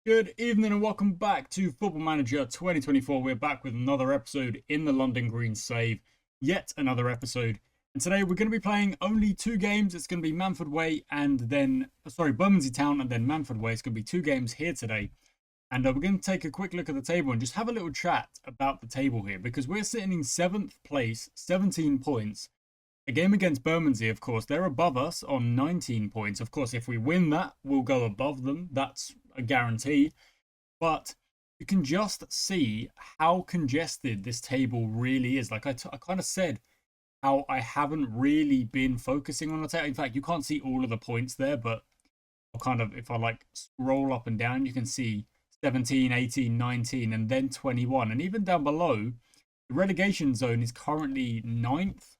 Good evening and welcome back to Football Manager 2024. We're back with another episode in the London Green Save. Yet another episode. And today we're going to be playing only two games. It's going to be Manford Way and then, Bermondsey Town and then Manford Way. It's going to be two games here today. And we're going to take a quick look at the table and just have a little chat about the table here. Because we're sitting in 7th place, 17 points. A game against Bermondsey, of course, they're above us on 19 points. Of course, if we win that, we'll go above them. That's a guarantee. But you can just see how congested this table really is. Like I kind of said, how I haven't really been focusing on the table. In fact, you can't see all of the points there, but I'll kind of, if I like scroll up and down, you can see 17, 18, 19, and then 21. And even down below, the relegation zone is currently 9th.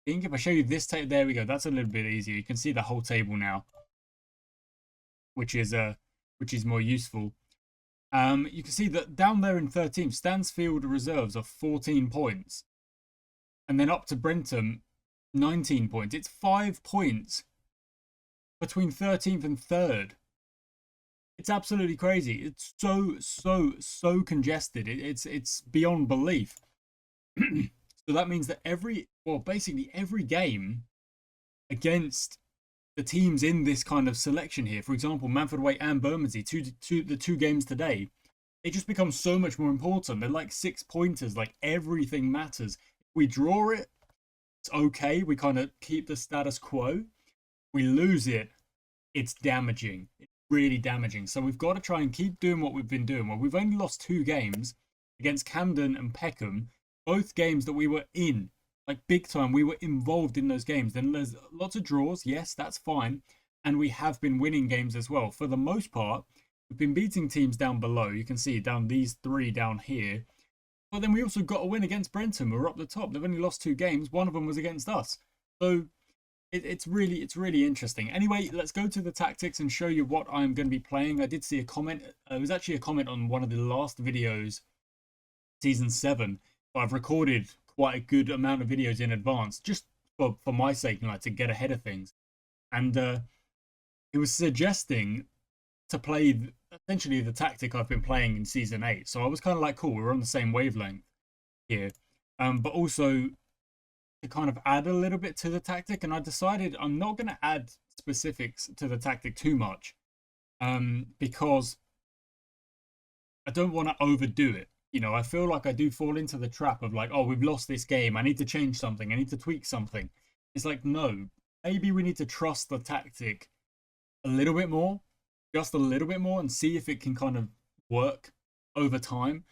I think if I show you this table, there we go. That's a little bit easier. You can see the whole table now, which is more useful. You can see that down there in 13th, Stansfield reserves are 14 points, and then up to Brentham, 19 points. It's 5 points between 13th and 3rd. It's absolutely crazy. It's so congested. It's beyond belief. So that means that basically every game against the teams in this kind of selection here, for example, Manford Way and Bermondsey, the two games today, it just becomes so much more important. They're like 6-pointers, like everything matters. If we draw it, it's okay. We kind of keep the status quo. We lose it, it's damaging. It's really damaging. So we've got to try and keep doing what we've been doing. Well, we've only lost 2 games against Camden and Peckham. Both games that we were in, like big time, we were involved in those games. Then there's lots of draws, yes, that's fine. And we have been winning games as well. For the most part, we've been beating teams down below. You can see down these 3 down here. But then we also got a win against Brentham. We're up the top. They've only lost 2 games. One of them was against us. So it's really interesting. Anyway, let's go to the tactics and show you what I'm going to be playing. I did see a comment. It was actually a comment on one of the last videos, Season 7. I've recorded quite a good amount of videos in advance, just for my sake, like to get ahead of things. And it was suggesting to play essentially the tactic I've been playing in Season 8. So I was kind of like, cool, we're on the same wavelength here. But also to kind of add a little bit to the tactic. And I decided I'm not going to add specifics to the tactic too much because I don't want to overdo it. You know, I feel like I do fall into the trap of like, oh, we've lost this game. I need to change something. I need to tweak something. It's like, no, maybe we need to trust the tactic a little bit more, just a little bit more, and see if it can kind of work over time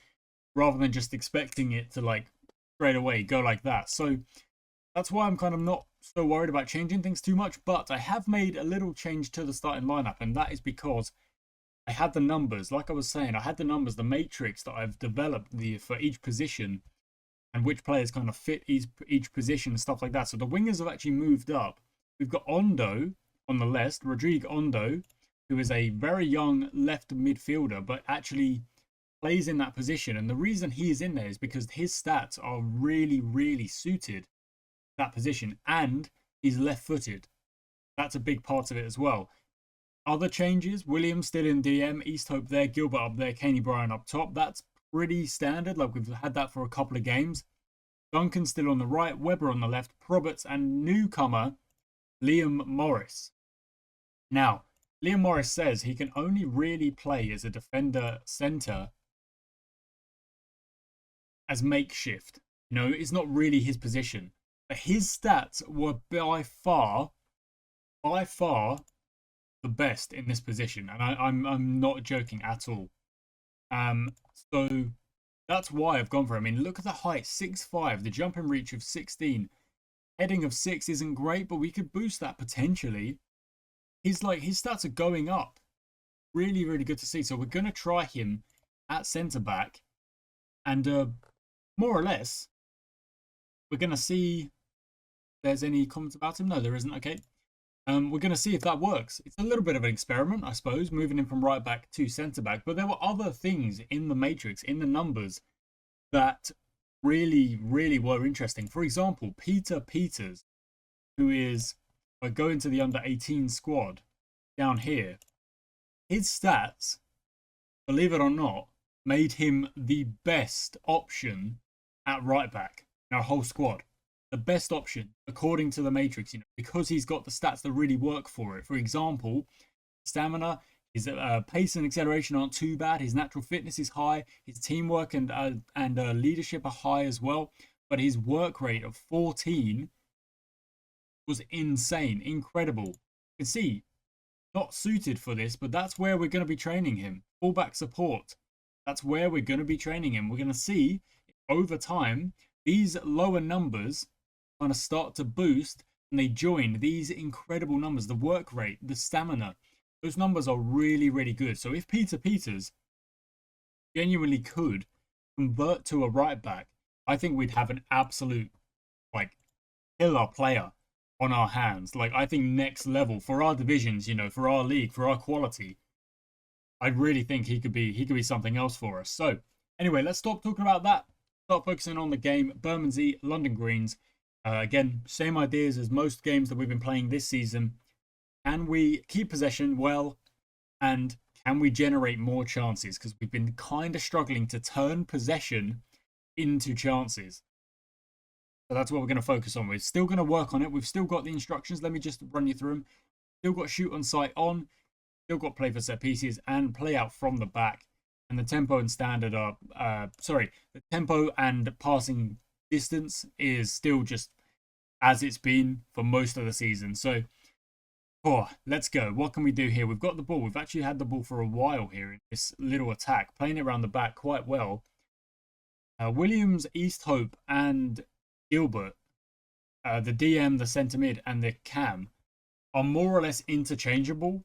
rather than just expecting it to like straight away go like that. So that's why I'm kind of not so worried about changing things too much. But I have made a little change to the starting lineup, and that is because I had the numbers, like I was saying, I had the numbers, the matrix that I've developed for each position and which players kind of fit each position and stuff like that. So the wingers have actually moved up. We've got Ondo on the left, Rodrigo Ondo, who is a very young left midfielder, but actually plays in that position. And the reason he is in there is because his stats are really suited to that position, and he's left-footed. That's a big part of it as well. Other changes, Williams still in DM, Easthope there, Gilbert up there, Caney Bryan up top. That's pretty standard, like we've had that for a couple of games. Duncan still on the right, Webber on the left, Proberts, and newcomer, Liam Morris. Now, Liam Morris says he can only really play as a defender centre as makeshift. You know, it's not really his position. But his stats were by far the best in this position, and I'm not joking at all. So that's why I've gone for him. I mean, look at the height, 6'5", the jumping reach of 16, heading of 6 isn't great, but we could boost that potentially. His stats are going up, really good to see. So we're gonna try him at centre back, and more or less, we're gonna see if there's any comments about him. No, there isn't. Okay. We're going to see if that works. It's a little bit of an experiment, I suppose, moving him from right back to centre back. But there were other things in the matrix, in the numbers, that really were interesting. For example, Peter Peters, who is going to the under-18 squad down here. His stats believe it or not, made him the best option at right back in our whole squad. The best option, according to the Matrix, because he's got the stats that really work for it. For example, stamina, his pace and acceleration aren't too bad. His natural fitness is high. His teamwork and leadership are high as well. But his work rate of 14 was insane, incredible. You can see, not suited for this, but that's where we're going to be training him. Fullback support. That's where we're going to be training him. We're going to see over time these lower numbers kind of start to boost and they join these incredible numbers. The work rate, the stamina, those numbers are really, really good. So if Peter Peters genuinely could convert to a right back, I think we'd have an absolute killer player on our hands. I think next level for our divisions, for our league, for our quality. I really think he could be something else for us. So anyway, let's stop talking about that. Start focusing on the game. Bermondsey, London Greens. Again, same ideas as most games that we've been playing this season. Can we keep possession well? And can we generate more chances? Because we've been kind of struggling to turn possession into chances. So that's what we're going to focus on. We're still going to work on it. We've still got the instructions. Let me just run you through them. Still got shoot on sight on. Still got play for set pieces and play out from the back. And the tempo and standard are, the tempo and passing distance is still just as it's been for most of the season. So, let's go. What can we do here? We've got the ball. We've actually had the ball for a while here in this little attack, playing it around the back quite well. Williams, Easthope, and Gilbert, the DM, the centre mid, and the cam are more or less interchangeable.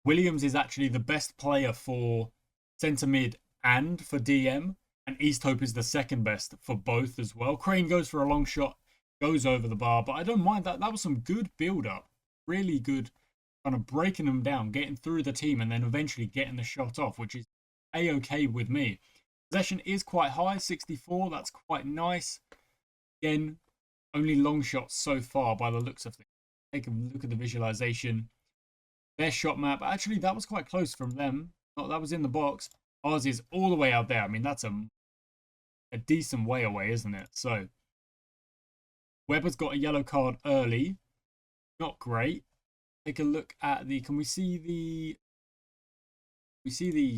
Williams is actually the best player for centre mid and for DM, and Easthope is the second best for both as well. Crane goes for a long shot, goes over the bar, but I don't mind that. That was some good build-up. Really good, kind of breaking them down, getting through the team, and then eventually getting the shot off, which is A-okay with me. Possession is quite high, 64. That's quite nice. Again, only long shots so far by the looks of things. Take a look at the visualization. Their shot map. Actually, that was quite close from them. Oh, that was in the box. Ours is all the way out there. I mean, that's a decent way away, isn't it? So, Webber's got a yellow card early. Not great. Take a look at the... Can we see the...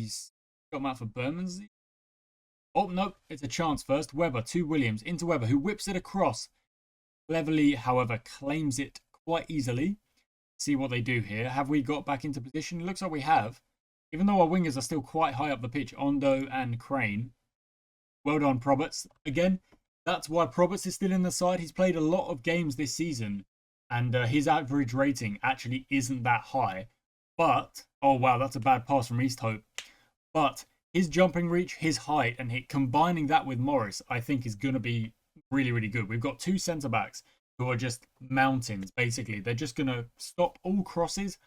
shot map for Bermondsey? Oh, no. It's a chance first. Webber to Williams. Into Webber, who whips it across. Cleverly, however, claims it quite easily. See what they do here. Have we got back into position? It looks like we have. Even though our wingers are still quite high up the pitch, Ondo and Crane. Well done, Proberts. Again, that's why Proberts is still in the side. He's played a lot of games this season, and his average rating actually isn't that high. But, oh wow, that's a bad pass from Easthope. But his jumping reach, his height, and combining that with Morris, I think is going to be really, really good. We've got two centre-backs who are just mountains, basically. They're just going to stop all crosses,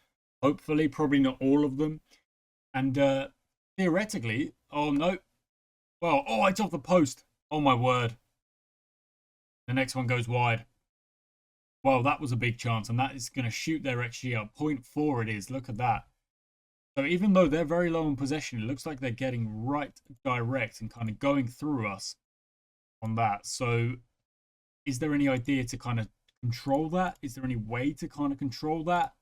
hopefully, probably not all of them. And theoretically, oh no, well, oh, it's off the post. Oh my word. The next one goes wide. Well, that was a big chance, and that is going to shoot their XG up. 0.4 it is, look at that. So even though they're very low on possession, it looks like they're getting right direct and kind of going through us on that. So is there any idea to kind of control that? Is there any way to kind of control that?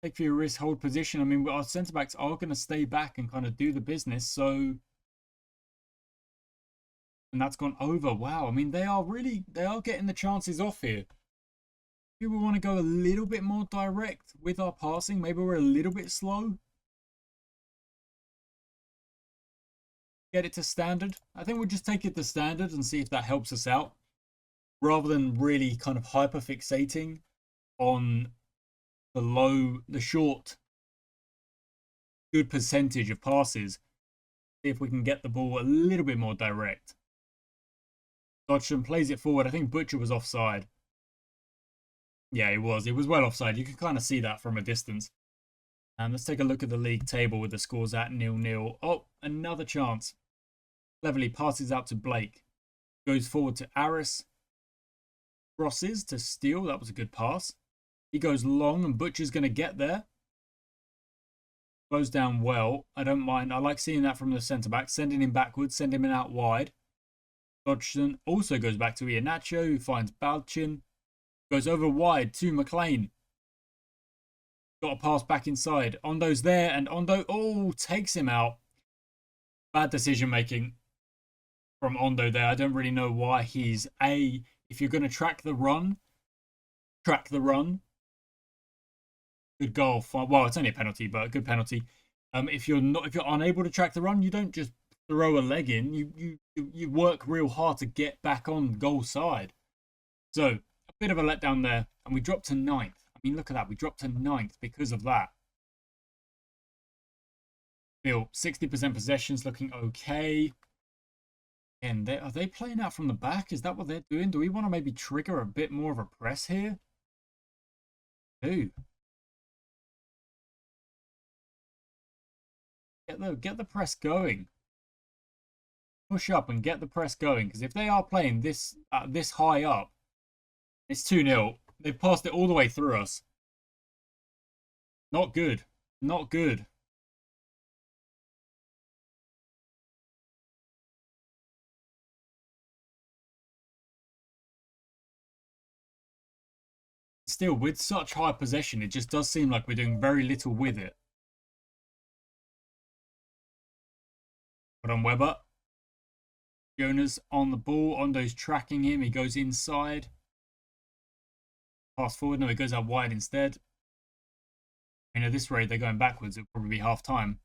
Take for your risk, hold position. I mean, our centre-backs are going to stay back and kind of do the business. So, and that's gone over. Wow. I mean, they are getting the chances off here. Maybe we want to go a little bit more direct with our passing. Maybe we're a little bit slow. Get it to standard. I think we'll just take it to standard and see if that helps us out. Rather than really kind of hyper fixating on the short, good percentage of passes. See if we can get the ball a little bit more direct. Dodgson plays it forward. I think Butcher was offside. Yeah, it was. It was well offside. You can kind of see that from a distance. And let's take a look at the league table with the scores at 0-0. Oh, another chance. Cleverly passes out to Blake. Goes forward to Aris. Crosses to Steele. That was a good pass. He goes long and Butcher's going to get there. Goes down well. I don't mind. I like seeing that from the centre-back. Sending him backwards, sending him out wide. Dodgson also goes back to Iheanacho, who finds Balchin. Goes over wide to McLean. Got a pass back inside. Ondo's there, and Ondo, takes him out. Bad decision making from Ondo there. I don't really know why he's if you're going to track the run. Good goal. Well, it's only a penalty, but a good penalty. If you're unable to track the run, you don't just throw a leg in. You work real hard to get back on goal side. So a bit of a letdown there, and we dropped to 9th. I mean, look at that. We dropped to 9th because of that. Still, 60% possessions, looking okay. And are they playing out from the back? Is that what they're doing? Do we want to maybe trigger a bit more of a press here? Ooh. Get the press going. Push up and get the press going. Because if they are playing this high up, it's 2-0. They've passed it all the way through us. Not good. Not good. Still, with such high possession, it just does seem like we're doing very little with it. Put on Weber. Jonas on the ball. Ondo's tracking him. He goes inside. Pass forward. No, he goes out wide instead. At this rate, they're going backwards. It'll probably be half time.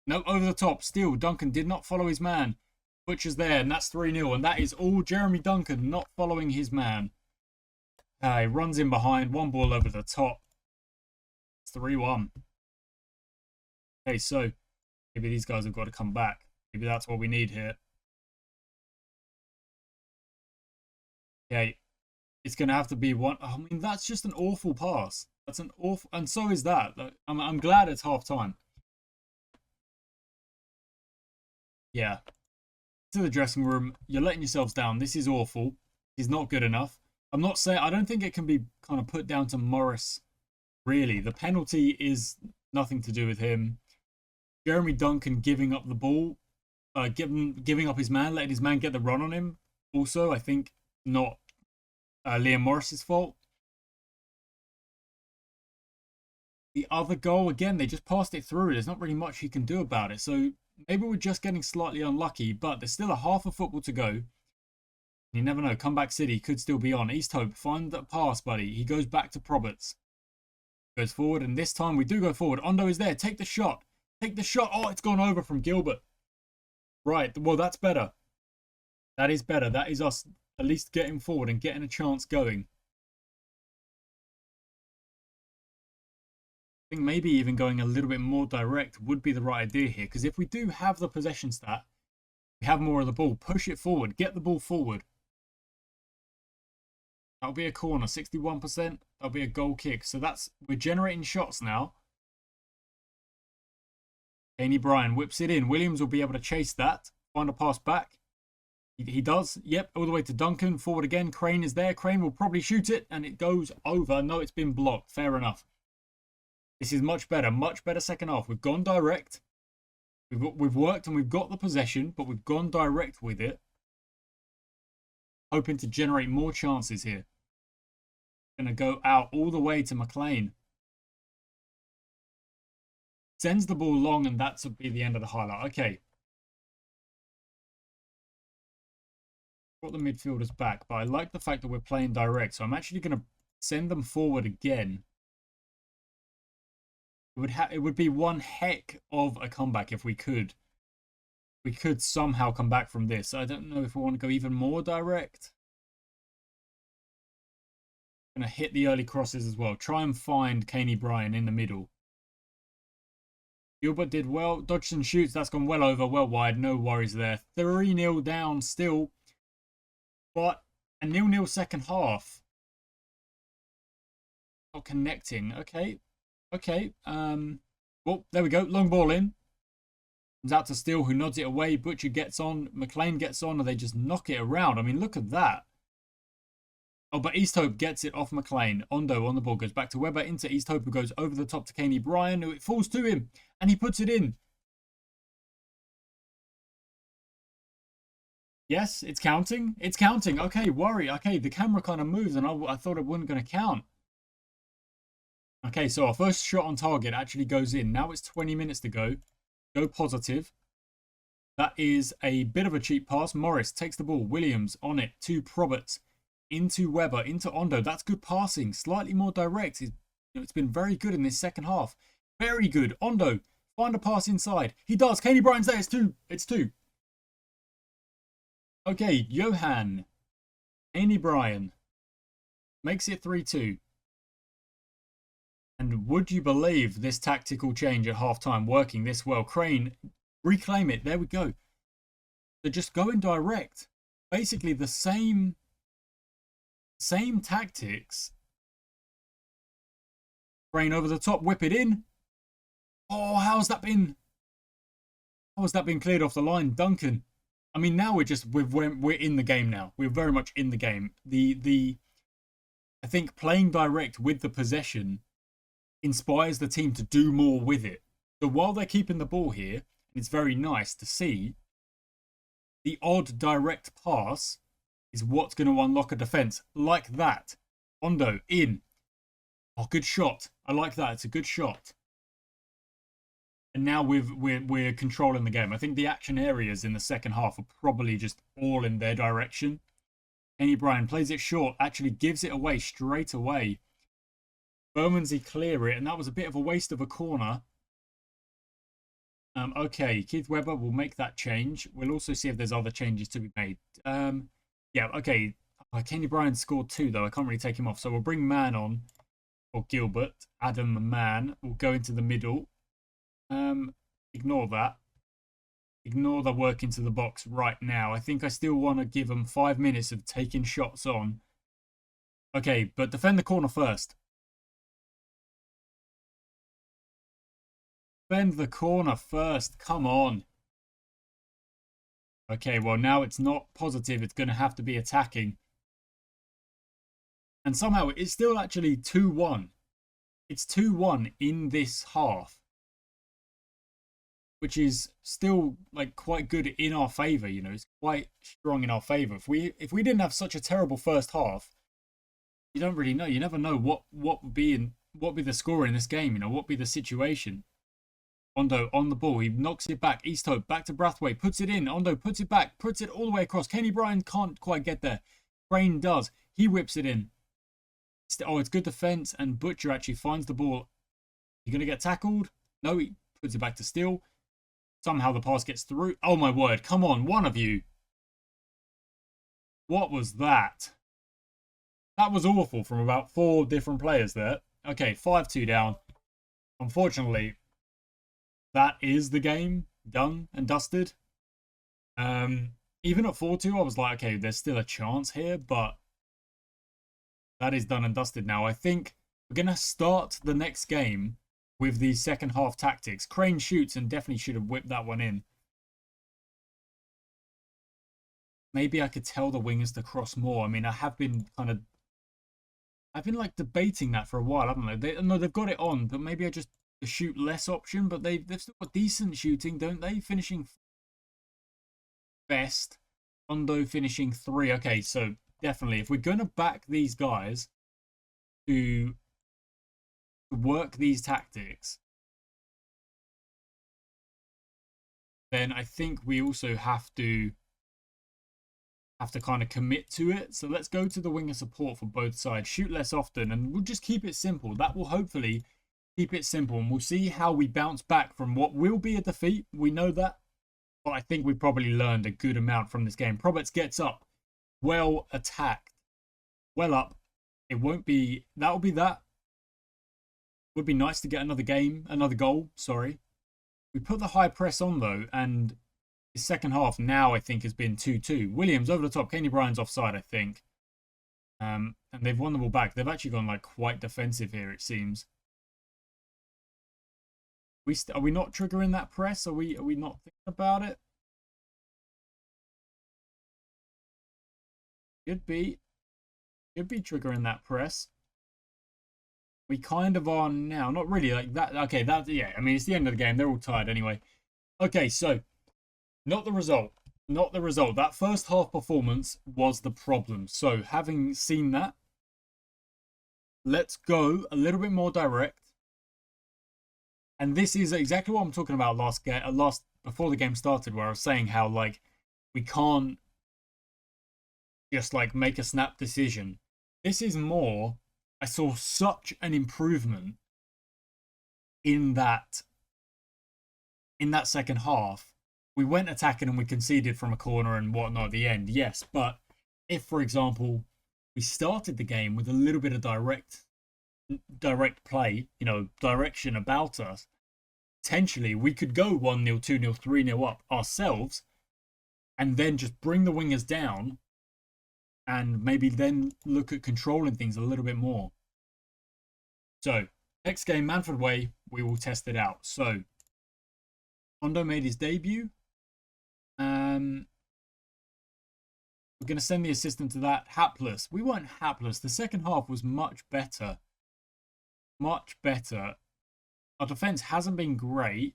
No, over the top. Still, Duncan did not follow his man. Butcher's there, and that's 3-0. And that is all Jeremy Duncan not following his man. He runs in behind. One ball over the top. It's 3-1. Okay, so maybe these guys have got to come back. Maybe that's what we need here. Okay. It's going to have to be one. I mean, that's just an awful pass. That's an awful. And so is that. I'm glad it's half time. Yeah. To the dressing room. You're letting yourselves down. This is awful. He's not good enough. I'm not saying. I don't think it can be kind of put down to Morris. Really. The penalty is nothing to do with him. Jeremy Duncan giving up the ball. Giving up his man. Letting his man get the run on him. Also, I think not Liam Morris's fault. The other goal, again, they just passed it through. There's not really much he can do about it. So maybe we're just getting slightly unlucky, but there's still a half of football to go. You never know. Comeback City could still be on. East Hope, find that pass, buddy. He goes back to Proberts. Goes forward, and this time we do go forward. Ondo is there. Take the shot. Take the shot. Oh, it's gone over from Gilbert. Right. Well, that's better. That is better. That is us at least getting forward and getting a chance going. I think maybe even going a little bit more direct would be the right idea here. Because if we do have the possession stat, we have more of the ball. Push it forward. Get the ball forward. That'll be a corner. 61%. That'll be a goal kick. So we're generating shots now. Kenny Bryan whips it in. Williams will be able to chase that. Find a pass back. He does. Yep, all the way to Duncan. Forward again. Crane is there. Crane will probably shoot it, and it goes over. No, it's been blocked. Fair enough. This is much better. Much better second half. We've gone direct. We've worked and we've got the possession, but we've gone direct with it. Hoping to generate more chances here. Going to go out all the way to McLean. Sends the ball long, and that's will be the end of the highlight. Okay. Got the midfielders back, but I like the fact that we're playing direct, so I'm actually going to send them forward again. It would be one heck of a comeback if we could. We could somehow come back from this. I don't know if we want to go even more direct. Going to hit the early crosses as well. Try and find Kenny Bryan in the middle. Gilbert did well. Dodgson shoots. That's gone well over, well wide. No worries there. 3-0 down still. But a 0-0 second half. Not connecting. Okay. Okay. Well, there we go. Long ball in. Comes out to Steele, who nods it away. Butcher gets on. McLean gets on, and they just knock it around. I mean, look at that. Oh, but East Hope gets it off McLean. Ondo on the ball goes back to Webber into East Hope, who goes over the top to Caney Bryan, who it falls to him, and he puts it in. Yes, it's counting. It's counting. Okay, worry. Okay, the camera kind of moves, and I thought it wasn't going to count. Okay, so our first shot on target actually goes in. Now it's 20 minutes to go. Go positive. That is a bit of a cheap pass. Morris takes the ball. Williams on it to Proberts. Into Webber. Into Ondo. That's good passing. Slightly more direct. It's been very good in this second half. Very good. Ondo. Find a pass inside. He does. Caney Bryan's there. It's two. It's two. Okay, Johan. Caney Bryan. Makes it 3-2. And would you believe this tactical change at halftime working this well? Crane, reclaim it. There we go. So just going direct. Basically the same tactics. Crane over the top, whip it in. Oh, how's that been cleared off the line? Duncan. I mean, now we're in the game now. We're very much in the game. I think playing direct with the possession inspires the team to do more with it. So while they're keeping the ball here, it's very nice to see the odd direct pass is what's going to unlock a defense like that. Ondo in. Oh, good shot. I like that. It's a good shot. And now we're controlling the game. I think the action areas in the second half are probably just all in their direction. Caney Bryan plays it short, actually gives it away straight away. Bermondsey clear it, and that was a bit of a waste of a corner. Okay, Keith Webber will make that change. We'll also see if there's other changes to be made. Yeah, okay. Caney Bryan scored 2, though. I can't really take him off. So we'll bring Mann on, or Gilbert. Adam Mann will go into the middle. Ignore that. Ignore the work into the box right now. I think I still want to give them 5 minutes of taking shots on. Okay, but defend the corner first. Defend the corner first. Come on. Okay, well, now it's not positive. It's going to have to be attacking. And somehow it's still actually 2-1. It's 2-1 in this half, which is still like quite good in our favour. You know, it's quite strong in our favour. If we didn't have such a terrible first half, you don't really know. You never know what would be the score in this game. You know, what would be the situation. Ondo on the ball. He knocks it back. East Hope back to Brathwaite. Puts it in. Ondo puts it back. Puts it all the way across. Caney Bryan can't quite get there. Crane does. He whips it in. Oh, it's good defence. And Butcher actually finds the ball. You going to get tackled? No, he puts it back to Steele. Somehow the pass gets through. Oh my word. Come on, one of you. What was that? That was awful from about 4 different players there. Okay, 5-2 down. Unfortunately, that is the game done and dusted. Even at 4-2, I was like, okay, there's still a chance here, but that is done and dusted now. I think we're going to start the next game with the second half tactics. Crane shoots and definitely should have whipped that one in. Maybe I could tell the wingers to cross more. I mean, I've been like debating that for a while, haven't I? No, they've got it on, but maybe I just shoot less option, but they've still got decent shooting, don't they? Finishing best. Ondo finishing 3. Okay, so definitely, if we're going to back these guys to work these tactics, then I think we also have to kind of commit to it. So let's go to the winger support for both sides. Shoot less often, and we'll just keep it simple. That will hopefully keep it simple, and we'll see how we bounce back from what will be a defeat. We know that, but I think we probably learned a good amount from this game. Proberts gets up, well attacked, well up. It won't be, that'll be that. Would be nice to get another goal, sorry. We put the high press on though, and the second half now I think has been 2-2. Williams over the top. Caney Bryan's offside, I think. And they've won the ball back. They've actually gone like quite defensive here, it seems. Are we not triggering that press? Are we not thinking about it? Should be Should be triggering that press. We kind of are now. Not really like that. Okay, yeah. I mean, it's the end of the game. They're all tired anyway. Okay, so not the result. Not the result. That first half performance was the problem. So having seen that, let's go a little bit more direct. And this is exactly what I'm talking about last before the game started, where I was saying how like we can't just like make a snap decision. This is more, I saw such an improvement in that second half. We went attacking and we conceded from a corner and whatnot at the end, yes. But if, for example, we started the game with a little bit of direct play, you know, direction about us, potentially we could go 1-0, 2-0, 3-0 up ourselves and then just bring the wingers down and maybe then look at controlling things a little bit more. So, next game, Manford Way, we will test it out. So, Hondo made his debut. We're going to send the assistant to that. Hapless. We weren't hapless. The second half was much better. Much better. Our defense hasn't been great.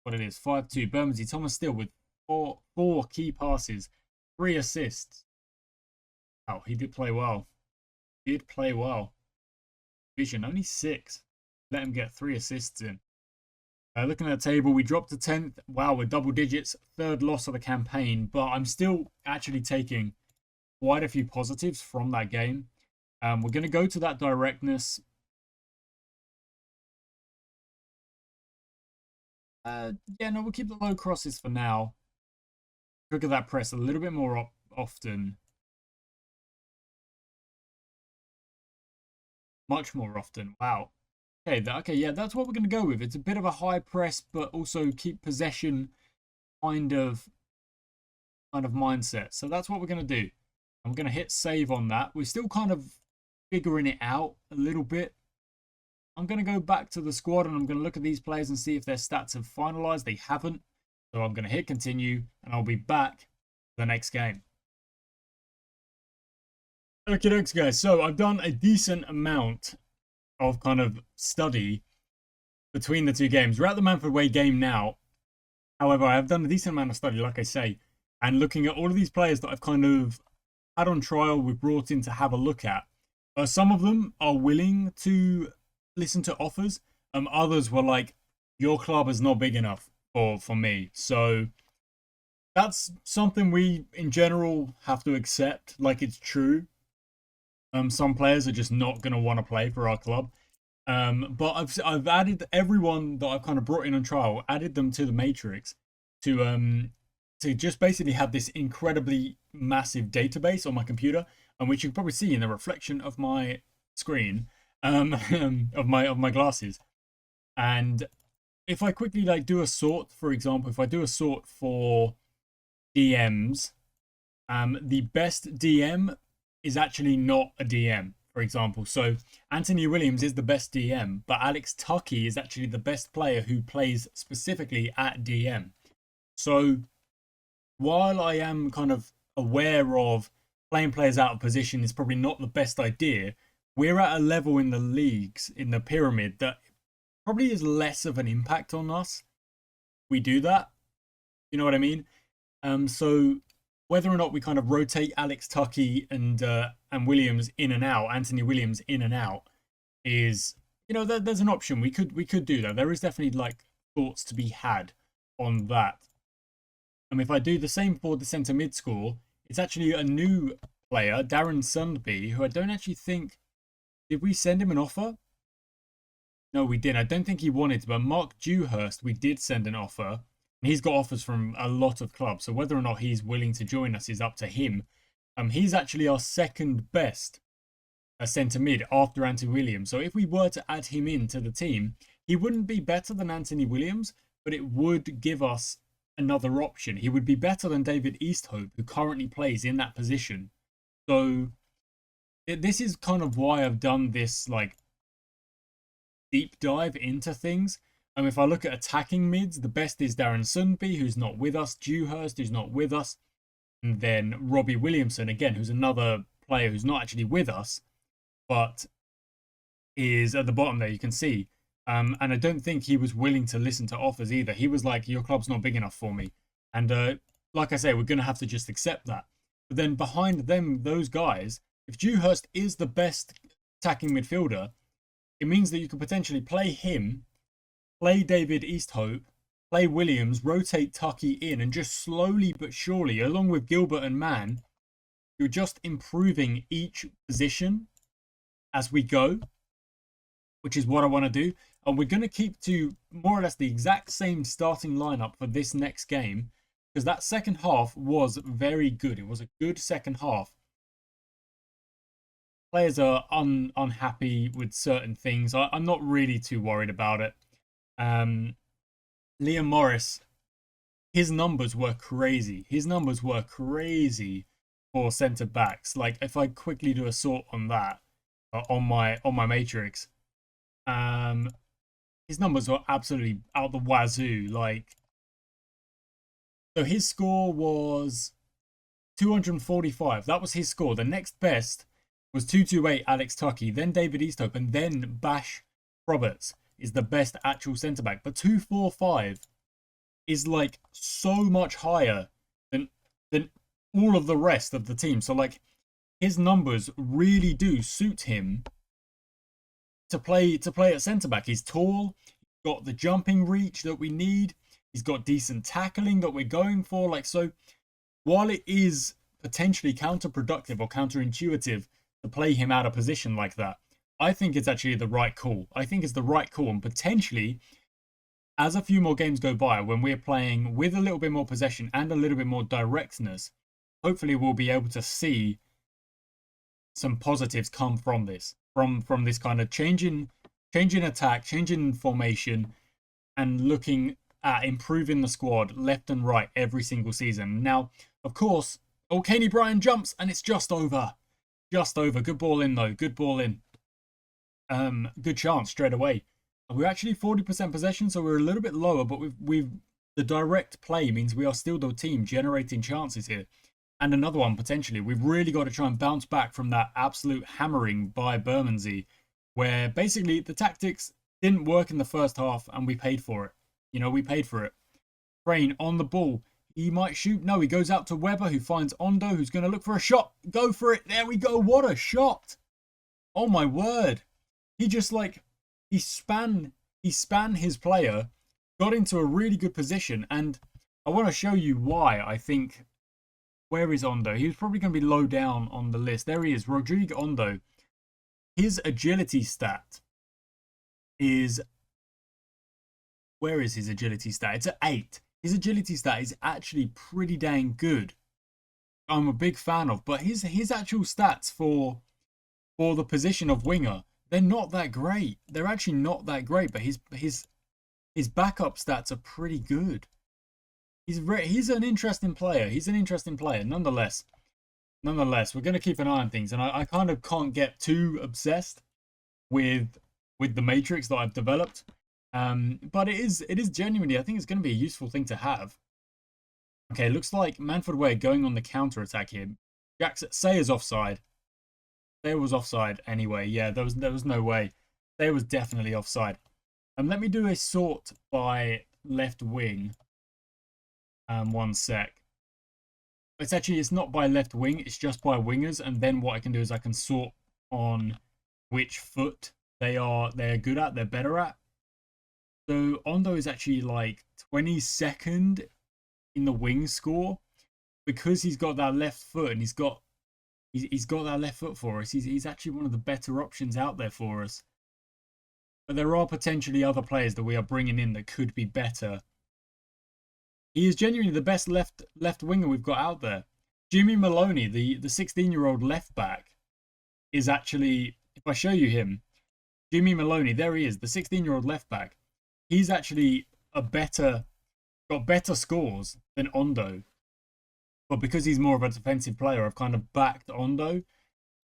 What it is, 5-2. Bermondsey, Thomas Steele with four key passes, 3 assists. Oh, he did play well. Did play well. Vision, only 6. Let him get 3 assists in. Looking at the table, we dropped to 10th. Wow, we're double digits. 3rd loss of the campaign. But I'm still actually taking quite a few positives from that game. We're going to go to that directness. Yeah, no, we'll keep the low crosses for now. Trigger that press a little bit more often. Much more often. Wow. Okay, yeah, that's what we're going to go with. It's a bit of a high press, but also keep possession kind of mindset. So that's what we're going to do. I'm going to hit save on that. We're still kind of figuring it out a little bit. I'm going to go back to the squad and I'm going to look at these players and see if their stats have finalized. They haven't. So I'm going to hit continue and I'll be back for the next game. Okay, thanks guys. So I've done a decent amount of kind of study between the two games. We're at the Manford Way game now. However, I have done a decent amount of study, like I say, and looking at all of these players that I've kind of had on trial, we've brought in to have a look at. Some of them are willing to listen to offers. Others were like, your club is not big enough for me. So that's something we, in general, have to accept like it's true. Some players are just not going to want to play for our club. But I've added everyone that I've kind of brought in on trial, added them to the matrix to just basically have this incredibly massive database on my computer, and which you can probably see in the reflection of my screen, of my glasses. And if I quickly like do a sort, for example, if I do a sort for DMs, the best DM is actually not a DM, for example. So Anthony Williams is the best DM, but Alex Tuckey is actually the best player who plays specifically at DM. So while I am kind of aware of playing players out of position is probably not the best idea, we're at a level in the leagues, in the pyramid, that probably is less of an impact on us. We do that. You know what I mean? So whether or not we kind of rotate Alex Tuckey and Williams in and out, Anthony Williams in and out, is, you know, there's an option. We could do that. There is definitely like thoughts to be had on that. If I do the same for the centre mid score, it's actually a new player, Darren Sundby, who I don't actually think, did we send him an offer? No, we didn't. I don't think he wanted to, but Mark Dewhurst, we did send an offer. And he's got offers from a lot of clubs. So whether or not he's willing to join us is up to him. He's actually our second best centre mid after Anthony Williams. So if we were to add him into the team, he wouldn't be better than Anthony Williams, but it would give us another option. He would be better than David Easthope, who currently plays in that position. So this is kind of why I've done this like deep dive into things. If I look at attacking mids, the best is Darren Sundby, who's not with us, Dewhurst, who's not with us, and then Robbie Williamson, again, who's another player who's not actually with us, but is at the bottom there, you can see. And I don't think he was willing to listen to offers either. He was like, your club's not big enough for me. And like I say, we're going to have to just accept that. But then behind them, those guys, if Dewhurst is the best attacking midfielder, it means that you could potentially play him, play David Easthope, play Williams, rotate Tucky in, and just slowly but surely, along with Gilbert and Mann, you're just improving each position as we go, which is what I want to do. And we're going to keep to more or less the exact same starting lineup for this next game, because that second half was very good. It was a good second half. Players are unhappy with certain things. I'm not really too worried about it. Liam Morris, his numbers were crazy. His numbers were crazy for centre backs. Like, if I quickly do a sort on that on my matrix, his numbers were absolutely out the wazoo. Like, so his score was 245. That was his score. The next best was 228, Alex Tucky, then David Easthope, and then Bash Roberts is the best actual centre back. But 245 is like so much higher than all of the rest of the team. So like, his numbers really do suit him to play at centre back. He's tall, he's got the jumping reach that we need, he's got decent tackling that we're going for. Like, so while it is potentially counterproductive or counterintuitive to play him out of position like that, I think it's actually the right call. I think it's the right call, and potentially, as a few more games go by, when we're playing with a little bit more possession and a little bit more directness, hopefully we'll be able to see some positives come from this, from this kind of changing attack, changing formation, and looking at improving the squad left and right every single season. Now, of course, Kenny Bryan jumps, and it's just over. Just over. Good ball in, though. Good ball in. Good chance straight away. We're actually 40% possession, so we're a little bit lower, but we've the direct play means we are still the team generating chances here. And another one, potentially. We've really got to try and bounce back from that absolute hammering by Bermondsey, where basically the tactics didn't work in the first half, and we paid for it. You know, we paid for it. Crane on the ball. He might shoot. No, he goes out to Weber, who finds Ondo, who's going to look for a shot. Go for it. There we go. What a shot. Oh, my word. He just, like, he span his player, got into a really good position, and I want to show you why I think. Where is Ondo? He was probably going to be low down on the list. There he is, Rodrigo Ondo. His agility stat is... Where is his agility stat? It's at 8. His agility stat is actually pretty dang good. I'm a big fan of, but his actual stats for the position of winger, they're not that great. They're actually not that great, but his backup stats are pretty good. He's an interesting player. He's an interesting player, nonetheless. Nonetheless, we're going to keep an eye on things, and I kind of can't get too obsessed with the matrix that I've developed. But it is genuinely, I think it's going to be a useful thing to have. Okay, looks like Manfred Way going on the counter attack here. Jackson Sayer's offside. Sayer was offside anyway. Yeah, there was no way. Sayer was definitely offside. Let me do a sort by left wing. One sec. It's not by left wing, it's just by wingers, and then what I can do is I can sort on which foot they're good at, they're better at. So Ondo is actually like 22nd in the wing score because he's got that left foot, and he's got that left foot for us. He's actually one of the better options out there for us. But there are potentially other players that we are bringing in that could be better. He is genuinely the best left winger we've got out there. Jimmy Maloney, the 16-year-old left back, is actually, if I show you him, Jimmy Maloney, there he is, the 16-year-old left back. He's actually got better scores than Ondo. But because he's more of a defensive player, I've kind of backed Ondo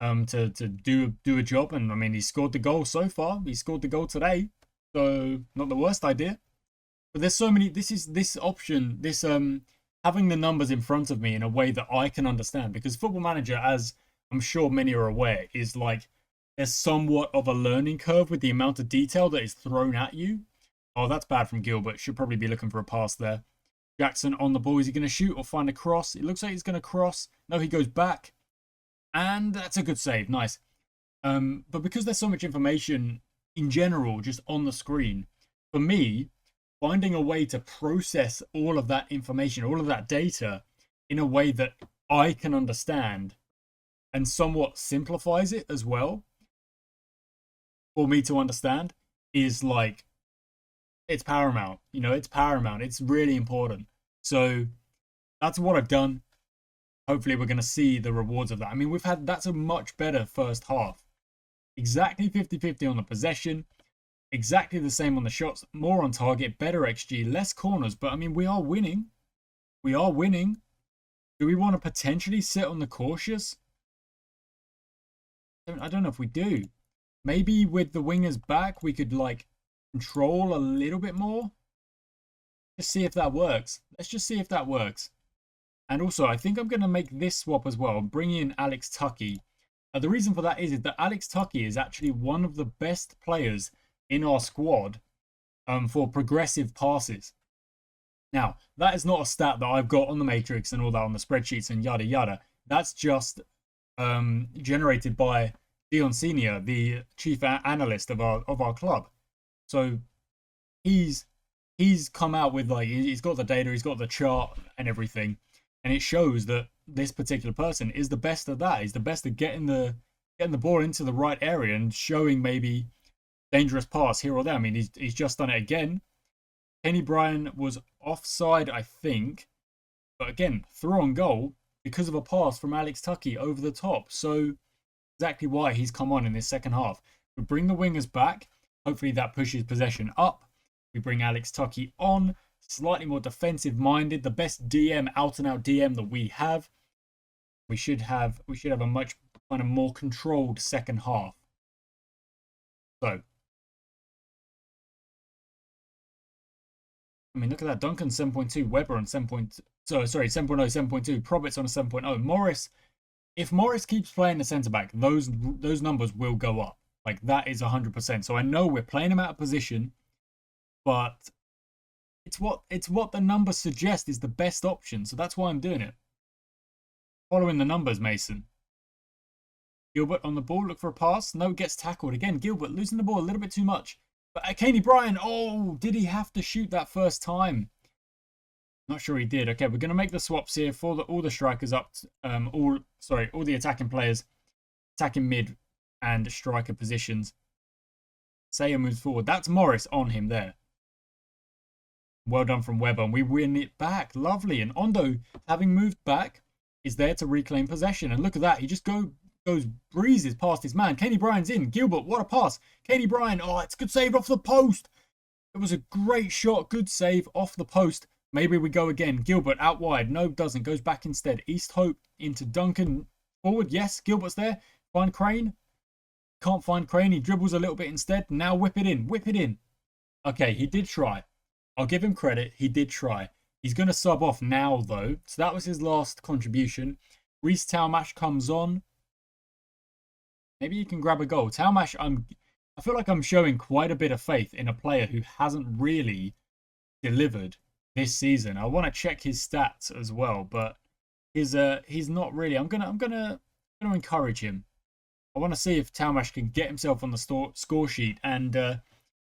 to do a job. And I mean, he scored the goal so far. He scored the goal today. So not the worst idea. But there's so many. This option. This having the numbers in front of me in a way that I can understand, because Football Manager, as I'm sure many are aware, is like there's somewhat of a learning curve with the amount of detail that is thrown at you. Oh, that's bad from Gilbert. Should probably be looking for a pass there. Jackson on the ball. Is he going to shoot or find a cross? It looks like he's going to cross. No, he goes back. And that's a good save. Nice. But because there's so much information in general just on the screen, for me, finding a way to process all of that information, all of that data in a way that I can understand and somewhat simplifies it as well for me to understand is like, it's paramount. You know, it's paramount. It's really important. So that's what I've done. Hopefully we're going to see the rewards of that. I mean, that's a much better first half. Exactly 50-50 on the possession. Exactly the same on the shots. More on target, better XG, less corners. But I mean, we are winning. We are winning. Do we want to potentially sit on the cautious? I don't know if we do. Maybe with the wingers back, we could like control a little bit more. Just see if that works. Let's just see if that works. And also, I think I'm going to make this swap as well. Bring in Alex Tucky. The reason for that is that Alex Tucky is actually one of the best players in our squad for progressive passes. Now, that is not a stat that I've got on the matrix and all that on the spreadsheets and yada yada. That's just generated by Dion Senior, the chief analyst of our club. So he's come out with like, he's got the data, he's got the chart and everything, and it shows that this particular person is the best at that. He's the best at getting the ball into the right area and showing maybe dangerous pass here or there. I mean, he's just done it again. Kenny Bryan was offside, I think, but again, through on goal because of a pass from Alex Tucky over the top. So exactly why he's come on in this second half. We bring the wingers back. Hopefully that pushes possession up. We bring Alex Tucky on, slightly more defensive minded, the best DM, out and out DM that we have. We should have a much kind of more controlled second half. So, I mean, look at that. Duncan 7.2, Weber on 7.0, 7.2, Proberts on a 7.0. Morris, if Morris keeps playing the centre back, those numbers will go up. Like, that is 100%. So I know we're playing him out of position, but it's what the numbers suggest is the best option. So that's why I'm doing it. Following the numbers, Mason. Gilbert on the ball, look for a pass. No, gets tackled. Again, Gilbert losing the ball a little bit too much. But Kenny Bryan, oh, did he have to shoot that first time? Not sure he did. Okay, we're going to make the swaps here for all the strikers up. All the attacking players. Attacking mid and striker positions. Sayer moves forward. That's Morris on him there. Well done from Weber. And we win it back. Lovely. And Ondo, having moved back, is there to reclaim possession. And look at that. He just breezes past his man. Kenny Bryan's in. Gilbert, what a pass. Kenny Bryan, oh, it's a good save off the post. It was a great shot. Good save off the post. Maybe we go again. Gilbert out wide. No, doesn't. Goes back instead. East Hope into Duncan. Forward. Yes, Gilbert's there. Find Crane. Can't find Crane. He dribbles a little bit instead. Now whip it in. Whip it in. Okay, he did try. I'll give him credit. He did try. He's going to sub off now, though. So that was his last contribution. Reece Talmash comes on. Maybe he can grab a goal. Talmash, I feel like I'm showing quite a bit of faith in a player who hasn't really delivered this season. I want to check his stats as well, but he's not really. I'm gonna encourage him. I want to see if Talmash can get himself on the score sheet and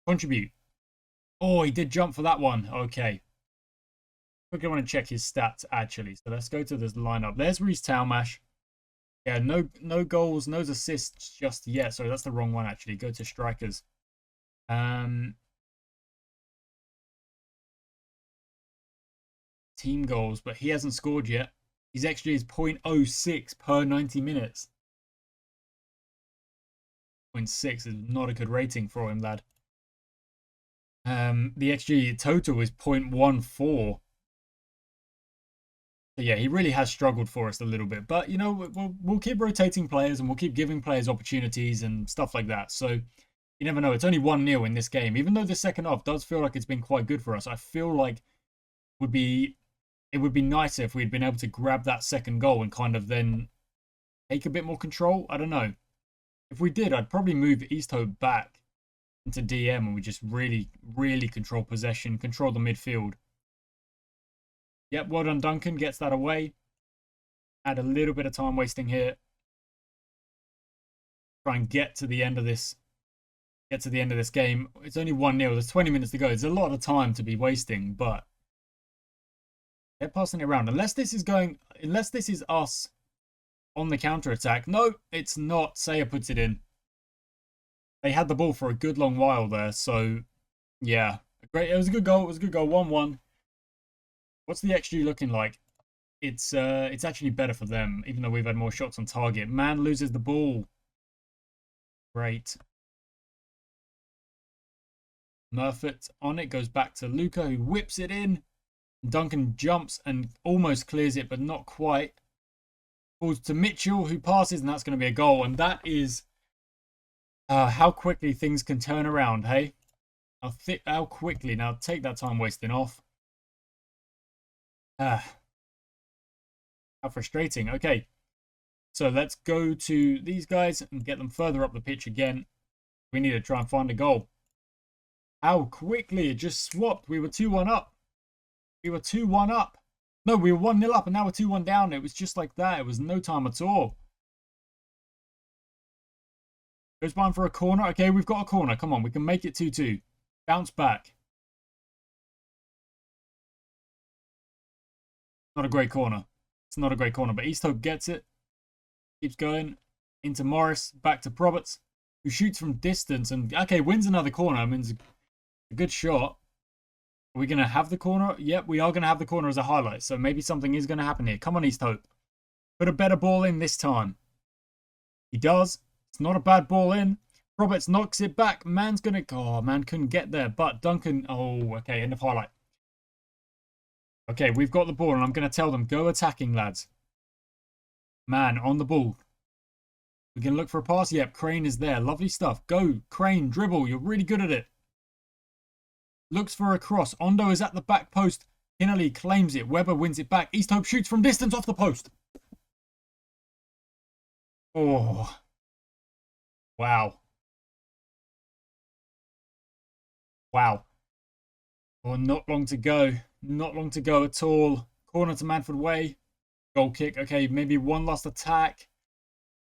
contribute. Oh, he did jump for that one. Okay. I think I want to check his stats actually. So let's go to this lineup. There's Reece Talmash. Yeah, no goals, no assists just yet. Sorry, that's the wrong one actually. Go to strikers. Team goals, but he hasn't scored yet. His XG is 0.06 per 90 minutes. 0.6 is not a good rating for him, lad. The XG total is 0.14. So yeah, he really has struggled for us a little bit. But, you know, we'll keep rotating players and we'll keep giving players opportunities and stuff like that. So you never know. It's only 1-0 in this game. Even though the second half does feel like it's been quite good for us, I feel like it would be nicer if we'd been able to grab that second goal and kind of then take a bit more control. I don't know. If we did, I'd probably move East Hope back into DM and we just really, really control possession, control the midfield. Yep, well done, Duncan. Gets that away. Add a little bit of time wasting here. Try and get to the end of this. Get to the end of this game. It's only 1-0. There's 20 minutes to go. It's a lot of time to be wasting, but they're passing it around. Unless this is us on the counter attack. No, it's not. Saya puts it in. They had the ball for a good long while there, so yeah, great. It was a good goal. It was a good goal. 1-1. What's the XG looking like? It's actually better for them, even though we've had more shots on target. Man loses the ball. Great. Murphy on it, goes back to Luca, who whips it in. Duncan jumps and almost clears it, but not quite. Falls to Mitchell, who passes, and that's going to be a goal. And that is how quickly things can turn around, hey? How quickly. Now, take that time wasting off. How frustrating. Okay, so let's go to these guys and get them further up the pitch again. We need to try and find a goal. How quickly it just swapped. We were 2-1 up. We were 2-1 up. No, we were 1-0 up and now we're 2-1 down. It was just like that. It was no time at all. Goes by for a corner. Okay, we've got a corner. Come on, we can make it 2-2. Bounce back. Not a great corner. It's not a great corner, but East Hope gets it. Keeps going. Into Morris. Back to Proberts, who shoots from distance and, okay, wins another corner. I mean, it's a good shot. Are we going to have the corner? Yep, we are going to have the corner as a highlight. So maybe something is going to happen here. Come on, East Hope. Put a better ball in this time. He does. It's not a bad ball in. Roberts knocks it back. Man's going to... Oh, man couldn't get there. But Duncan... Oh, okay. End of highlight. Okay, we've got the ball. And I'm going to tell them, go attacking, lads. Man, on the ball. We can look for a pass. Yep, Crane is there. Lovely stuff. Go, Crane, dribble. You're really good at it. Looks for a cross. Ondo is at the back post. Hinnelly claims it. Weber wins it back. East Hope shoots from distance off the post. Oh. Wow. Wow. Oh, not long to go. Not long to go at all. Corner to Manford Way. Goal kick. Okay, maybe one last attack.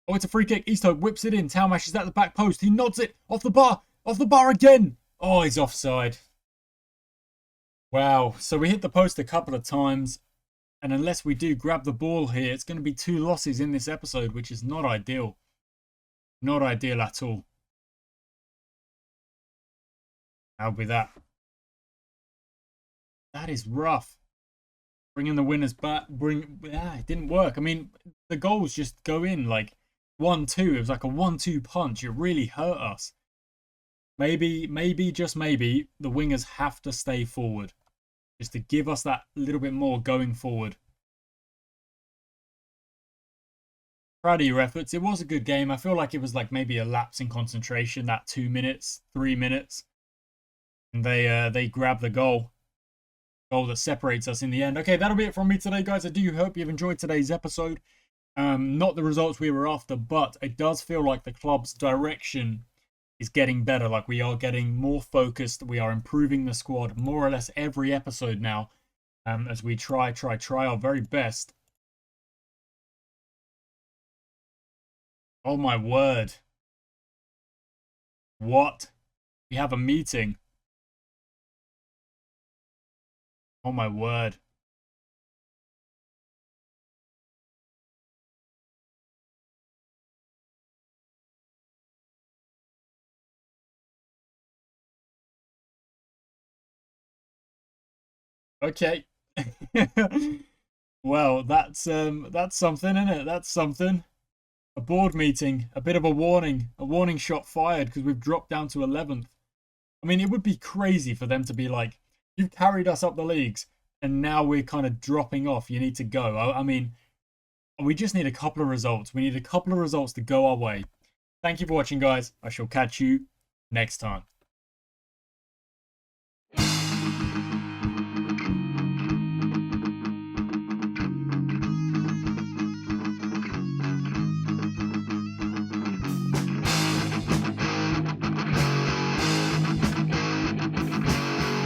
Oh, it's a free kick. East Hope whips it in. Talmash is at the back post. He nods it. Off the bar. Off the bar again. Oh, he's offside. Wow. So we hit the post a couple of times. And unless we do grab the ball here, it's going to be 2 losses in this episode, which is not ideal. Not ideal at all. How be that? That is rough. Bringing the winners back. It didn't work. I mean, the goals just go in like 1-2. It was like a 1-2 punch. It really hurt us. Maybe, just maybe, the wingers have to stay forward. Just to give us that little bit more going forward. Proud of your efforts. It was a good game. I feel like it was like maybe a lapse in concentration, that 2 minutes, 3 minutes. And they grabbed the goal. Goal that separates us in the end. Okay, that'll be it from me today, guys. I do hope you've enjoyed today's episode. Not the results we were after, but it does feel like the club's direction is getting better. Like we are getting more focused. We are improving the squad more or less every episode now, as we try our very best. Oh my word. What? We have a meeting. Oh my word. Okay. Well, that's something, isn't it? That's something. A board meeting, a bit of a warning shot fired because we've dropped down to 11th. I mean, it would be crazy for them to be like, you've carried us up the leagues and now we're kind of dropping off. You need to go. I mean, we just need a couple of results. We need a couple of results to go our way. Thank you for watching, guys. I shall catch you next time.